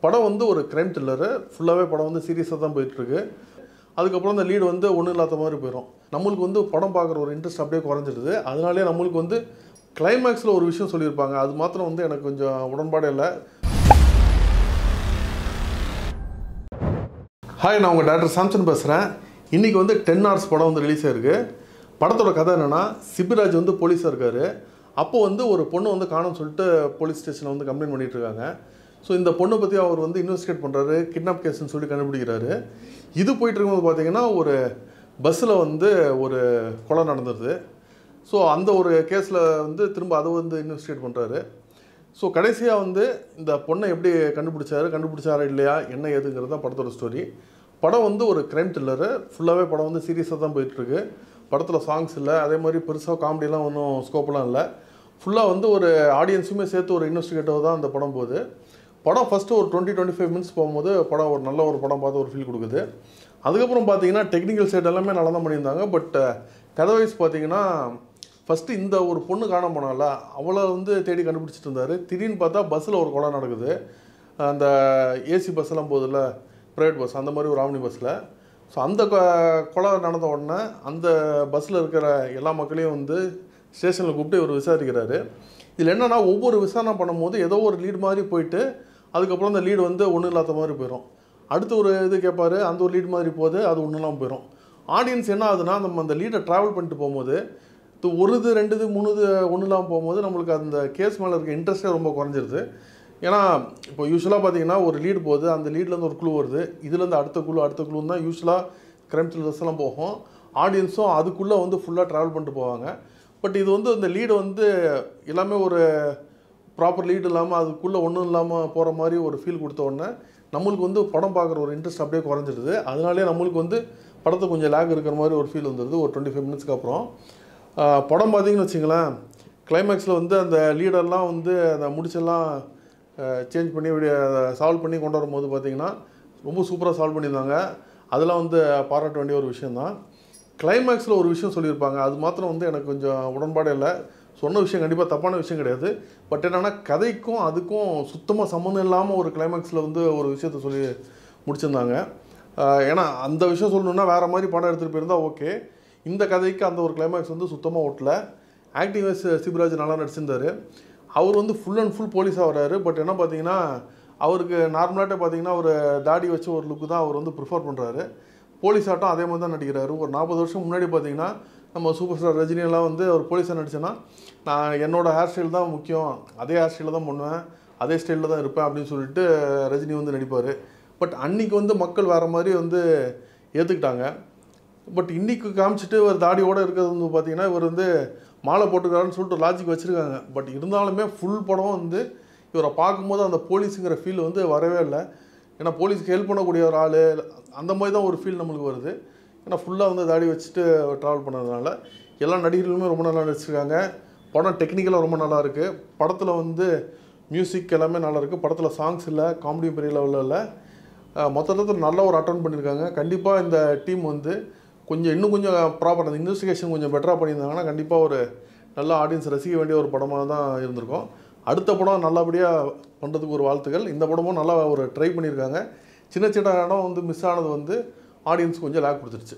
படம் வந்து ஒரு கிரைம் த்ரில்லரு. ஃபுல்லாகவே படம் வந்து சீரியஸாக தான் போயிட்டுருக்கு. அதுக்கப்புறம் அந்த லீடு வந்து ஒன்றும் இல்லாத மாதிரி போயிடும். நம்மளுக்கு வந்து படம் பார்க்குற ஒரு இன்ட்ரெஸ்ட் அப்படியே குறைஞ்சிடுது. அதனாலே நம்மளுக்கு வந்து கிளைமேக்ஸில் ஒரு விஷயம் சொல்லியிருப்பாங்க. அது மாத்திரம் வந்து எனக்கு கொஞ்சம் உடன்பாடே இல்லை. ஹாய், நான் உங்கள் டாக்டர் சாம்சன் பேசுகிறேன். இன்றைக்கி வந்து 10 hours படம் வந்து ரிலீஸ் ஆயிருக்கு. படத்தோட கதை என்னென்னா, சிபிராஜ் வந்து போலீஸாக இருக்கார். அப்போது வந்து ஒரு பொண்ணு வந்து காணும்னு சொல்லிட்டு போலீஸ் ஸ்டேஷனில் வந்து கம்ப்ளைண்ட் பண்ணிகிட்ருக்காங்க. ஸோ இந்த பொண்ணை பற்றி அவர் வந்து இன்வெஸ்டிகேட் பண்ணுறாரு. கிட்னாப் கேஸ்ன்னு சொல்லி கண்டுபிடிக்கிறாரு. இது போயிட்டு இருக்கும்போது பார்த்தீங்கன்னா, ஒரு பஸ்ஸில் வந்து ஒரு கொலை நடந்துருது. ஸோ அந்த ஒரு கேஸில் வந்து திரும்ப அதை வந்து இன்வெஸ்டிகேட் பண்ணுறாரு. ஸோ கடைசியாக வந்து இந்த பொண்ணை எப்படி கண்டுபிடிச்சாரா இல்லையா, என்ன ஏதுங்கிறது தான் படத்தோட ஸ்டோரி. படம் வந்து ஒரு கிரைம் த்ரில்லரு. ஃபுல்லாகவே படம் வந்து சீரியஸாக தான் போயிட்டுருக்கு. படத்தில் சாங்ஸ் இல்லை, அதே மாதிரி பெருசாக காமெடியெலாம் ஒன்றும் ஸ்கோப்லாம் இல்லை. ஃபுல்லாக வந்து ஒரு ஆடியன்ஸுமே சேர்த்து ஒரு இன்வெஸ்டிகேட்டிவ் தான் அந்த படம் போகுது. படம் ஃபஸ்ட்டு ஒரு 20-25 minutes போகும்போது படம் ஒரு நல்ல ஒரு படம் பார்த்து ஒரு ஃபீல் கொடுக்குது. அதுக்கப்புறம் பார்த்தீங்கன்னா டெக்னிக்கல் சைட் எல்லாமே நல்லா தான் பண்ணியிருந்தாங்க. பட் கதை வைஸ் பார்த்தீங்கன்னா, ஃபஸ்ட்டு இந்த ஒரு பொண்ணு காணாம போனால அவளை வந்து தேடி கண்டுபிடிச்சிட்டு இருந்தார். திடீர்னு பார்த்தா பஸ்ஸில் ஒரு கொலை நடக்குது. அந்த ஏசி பஸ்ஸெல்லாம் போகுதுல்ல, ப்ரைவேட் பஸ், அந்த மாதிரி ஒரு ஆம்னி பஸ்ஸில். ஸோ அந்த கொலை நடந்த உடனே அந்த பஸ்ஸில் இருக்கிற எல்லா மக்களையும் வந்து ஸ்டேஷனில் கூப்பிட்டு இவர் விசாரிக்கிறாரு. இதில் என்னென்னா, ஒவ்வொரு விசாரணை பண்ணும்போது ஏதோ ஒரு லீடு மாதிரி போயிட்டு அதுக்கப்புறம் அந்த லீடு வந்து ஒன்றும் இல்லாத மாதிரி போயிடும். அடுத்து ஒரு இது கேட்பார், அந்த ஒரு லீடு மாதிரி போகுது, அது ஒன்றும் இல்லாமல் போயிடும். ஆடியன்ஸ் என்ன ஆகுதுன்னா, நம்ம அந்த லீடை ட்ராவல் பண்ணிட்டு போகும்போது ஒரு இது 2 இது 3 இது ஒன்றும் இல்லாமல் போகும்போது நம்மளுக்கு அந்த கேஸ் மேலே இருக்க இன்ட்ரெஸ்ட்டே ரொம்ப குறைஞ்சிருது. ஏன்னா இப்போ யூஸ்வலாக பார்த்தீங்கன்னா, ஒரு லீடு போகுது, அந்த லீட்லேருந்து ஒரு குழு வருது, இதுலேருந்து அடுத்த குழுன்னு தான் யூஸ்வலாக கிரைம் த்ரில்லர்ஸ் எல்லாம் போகும். ஆடியன்ஸும் அதுக்குள்ளே வந்து ஃபுல்லாக ட்ராவல் பண்ணிட்டு போவாங்க. பட் இது வந்து இந்த லீடு வந்து எல்லாமே ஒரு ப்ராப்பர் லீடு இல்லாமல் அதுக்குள்ளே ஒன்றும் இல்லாமல் போகிற மாதிரி ஒரு ஃபீல் கொடுத்த உடனே நம்மளுக்கு வந்து படம் பார்க்குற ஒரு இன்ட்ரெஸ்ட் அப்படியே குறைஞ்சிடுது. அதனாலே நம்மளுக்கு வந்து படத்தை கொஞ்சம் லேக் இருக்கிற மாதிரி ஒரு ஃபீல் வந்துடுது ஒரு 25 minutes அப்புறம். படம் பார்த்தீங்கன்னு வச்சிங்களேன், கிளைமேக்ஸில் வந்து அந்த லீடெல்லாம் வந்து அந்த முடிச்செல்லாம் சேஞ்ச் பண்ணி சால்வ் பண்ணி கொண்டு வரும்போது பார்த்திங்கன்னா ரொம்ப சூப்பராக சால்வ் பண்ணியிருந்தாங்க. அதெல்லாம் வந்து பாராட்ட வேண்டிய ஒரு விஷயந்தான். கிளைமேக்ஸில் ஒரு விஷயம் சொல்லியிருப்பாங்க. அது மாத்திரம் வந்து எனக்கு கொஞ்சம் உடன்பாடே இல்லை. சொன்ன விஷயம் கண்டிப்பாக தப்பான விஷயம் கிடையாது. பட் என்னென்னா, கதைக்கும் அதுக்கும் சுத்தமாக சம்மந்தம் இல்லாமல் ஒரு கிளைமேக்ஸில் வந்து ஒரு விஷயத்த சொல்லி முடிச்சிருந்தாங்க. ஏன்னா அந்த விஷயம் சொல்லணுன்னா வேறு மாதிரி படம் எடுத்துகிட்டு போயிருந்தால் ஓகே. இந்த கதைக்கு அந்த ஒரு கிளைமேக்ஸ் வந்து சுத்தமாக ஓட்டல. ஆக்டிங் வைஸ் சிபிராஜ் நல்லா நடிச்சிருந்தார். அவர் வந்து ஃபுல் அண்ட் ஃபுல் போலீஸாக வர்றாரு. பட் என்ன பார்த்தீங்கன்னா, அவருக்கு நார்மலாகிட்டே பார்த்தீங்கன்னா ஒரு தாடி வச்சு ஒரு லுக்கு தான் அவர் வந்து ப்ரிஃபர் பண்ணுறாரு. போலீஸ் ஆட்டம் அதே மாதிரி தான் நடிக்கிறாரு. ஒரு 40 வருஷம் முன்னாடி பார்த்தீங்கன்னா, நம்ம சூப்பர் ஸ்டார் ரஜினியெல்லாம் வந்து அவர் போலீஸாக நடிச்சேன்னா, நான் என்னோடய ஹேர் ஸ்டைல் தான் முக்கியம், அதே ஹேர் ஸ்டைலில் தான் பண்ணுவேன், அதே ஸ்டைலில் தான் இருப்பேன் அப்படின்னு சொல்லிட்டு ரஜினி வந்து நடிப்பார். பட் அன்றைக்கி வந்து மக்கள் வேறு மாதிரி வந்து ஏற்றுக்கிட்டாங்க. பட் இன்றைக்கி காமிச்சிட்டு ஒரு தாடியோடு இருக்கிறது வந்து பார்த்திங்கன்னா, இவர் வந்து மாலை போட்டுக்கிறாருன்னு சொல்லிட்டு லாஜிக் வச்சுருக்காங்க. பட் இருந்தாலுமே ஃபுல் படம் வந்து இவரை பார்க்கும்போது அந்த போலீஸுங்கிற ஃபீல் வந்து வரவே இல்லை. ஏன்னா போலீஸுக்கு ஹெல்ப் பண்ணக்கூடிய ஒரு ஆள், அந்த மாதிரி தான் ஒரு ஃபீல் நம்மளுக்கு வருது. ஏன்னா ஃபுல்லாக வந்து தாடி வச்சுட்டு ட்ராவல் பண்ணதுனால எல்லா நடிகர்களுமே ரொம்ப நல்லா நடிச்சிருக்காங்க. படம் டெக்னிக்கலாக ரொம்ப நல்லா இருக்குது. படத்தில் வந்து மியூசிக் எல்லாமே நல்லா இருக்குது. படத்தில் சாங்ஸ் இல்லை, காமெடி பெரிய லெவலில் இல்லை. மொத்தத்தில் நல்ல ஒரு அட்டெண்ட் பண்ணியிருக்காங்க. கண்டிப்பாக இந்த டீம் வந்து இன்னும் கொஞ்சம் ப்ராப்பர் அந்த இன்வெஸ்டிகேஷன் கொஞ்சம் பெட்டராக பண்ணியிருந்தாங்கன்னா கண்டிப்பாக ஒரு நல்ல ஆடியன்ஸ் ரசிக்க வேண்டிய ஒரு படமாக தான் இருந்திருக்கும். அடுத்த படம் நல்லபடியாக பண்ணுறதுக்கு ஒரு வாழ்த்துக்கள். இந்த படமும் நல்லா ஒரு ட்ரை பண்ணியிருக்காங்க. சின்ன சின்ன இடம் வந்து மிஸ் ஆனது வந்து ஆடியன்ஸ் கொஞ்சம் லேக் கொடுத்துருச்சு.